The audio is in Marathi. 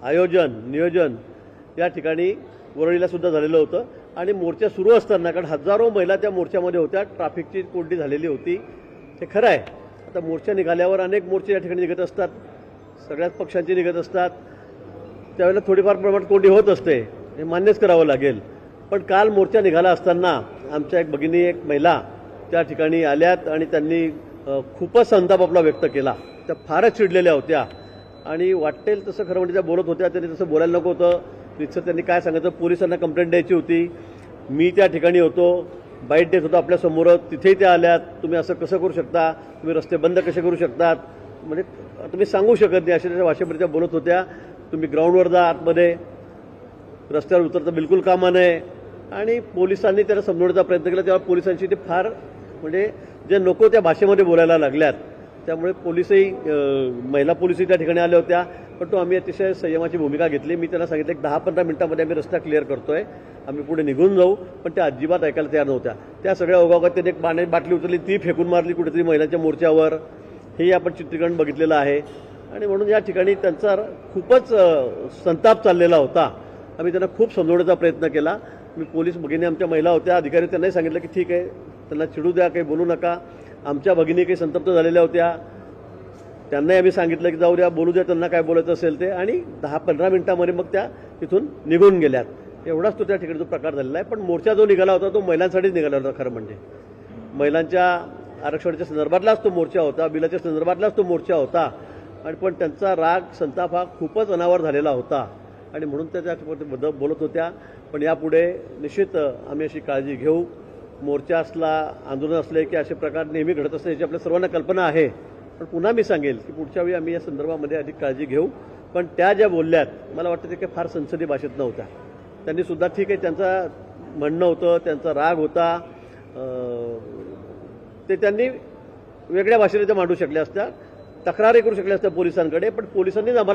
आयोजन नियोजन या ठिकाणी वरळीला सुद्धा झालेलं होतं आणि मोर्चा सुरू असताना कारण हजारो महिला त्या मोर्चामध्ये होत्या, ट्रॅफिकची कोंडी झालेली होती, हे खरं आहे। आता मोर्चा निघाल्यावर अनेक मोर्चे या ठिकाणी निघत असतात, सगळ्याच पक्षांचे निघत असतात, त्यावेळेला थोडीफार प्रमाणात कोंडी होत असते, हे मान्यच करावं लागेल। पण काल मोर्चा निघाला असताना आमच्या एक भगिनी एक महिला त्या ठिकाणी आल्यात आणि त्यांनी खूपच संताप आपला व्यक्त केला। त्या फारच चिडलेल्या होत्या आणि वाटेल तसं खरं म्हणजे त्या बोलत होत्या, त्यांनी तसं बोलायला नको होतं। तिथं त्यांनी काय सांगितलं, पोलिसांना कंप्लेंट द्यायची होती, मी त्या ठिकाणी होतो, बाईट देत होतो आपल्यासमोरच, तिथेही त्या आल्यात, तुम्ही असं कसं करू शकता, तुम्ही रस्ते बंद कसे करू शकतात, म्हणजे तुम्ही सांगू शकत नाही अशा त्या भाषेमध्ये त्या बोलत होत्या। तुम्ही ग्राउंडवर जा, आतमध्ये रस्त्यावर उतरता बिलकुल कामा नये आणि पोलिसांनी त्याला समजवण्याचा प्रयत्न केला, तेव्हा पोलिसांची ते फार म्हणजे जे नको त्या भाषेमध्ये बोलायला लागल्यात, त्यामुळे पोलिसही महिला पोलिसही त्या ठिकाणी आल्या होत्या। पण तो आम्ही अतिशय संयमाची भूमिका घेतली। मी त्यांना सांगितलं 10-15 मिनिटांमध्ये आम्ही रस्ता क्लिअर करतोय, आम्ही पुढे निघून जाऊ, पण त्या अजिबात ऐकायला तयार नव्हत्या। त्या सगळ्या ओघाओघात त्यांनी एक पाण्याची बाटली उचलली, ती फेकून मारली कुठेतरी महिलांच्या मोर्चावर, हेही आपण चित्रीकरण बघितलेलं आहे। आणि म्हणून या ठिकाणी त्यांचा खूपच संताप चाललेला होता। आम्ही त्यांना खूप समजवण्याचा प्रयत्न केला। मी पोलीस भगिनी आमच्या महिला होत्या, अधिकारी त्यांनाही सांगितलं की ठीक आहे, त्यांना चिडू द्या, काही बोलू नका। आमच्या भगिनी काही संतप्त झालेल्या होत्या, त्यांनाही आम्ही सांगितलं की जाऊ द्या, बोलू द्या, त्यांना काय बोलायचं असेल ते, आणि 10-15 मिनिटांमध्ये मग त्या तिथून निघून गेल्यात। एवढाच तो त्या ठिकाणी जो प्रकार झालेला आहे। पण मोर्चा जो निघाला होता तो महिलांसाठीच निघाला होता, खरं म्हणजे महिलांच्या आरक्षणाच्या संदर्भातलाच तो मोर्चा होता, बिलाच्या संदर्भातलाच तो मोर्चा होता, आणि पण त्यांचा राग संताप हा खूपच अनावर झालेला होता आणि म्हणून त्या त्याबद्दल बोलत होत्या। पण यापुढे निश्चित आम्ही अशी काळजी घेऊ। मोर्चा असला, आंदोलन असले की असे प्रकार नेहमी घडत असते, याची आपल्या सर्वांना कल्पना आहे। पण पुन्हा मी सांगेल की पुढच्या वेळी आम्ही या संदर्भामध्ये अधिक काळजी घेऊ। पण त्या ज्या बोलल्यात, मला वाटतं ते काही फार संसदीय भाषेत नव्हत्या। त्यांनी सुद्धा ठीक आहे, त्यांचं म्हणणं होतं, त्यांचा राग होता, ते त्यांनी वेगळ्या भाषेने त्या मांडू शकल्या असत्या, तक्रारही करू शकल्या असत्या पोलिसांकडे, पण पोलिसांनीच आम्हाला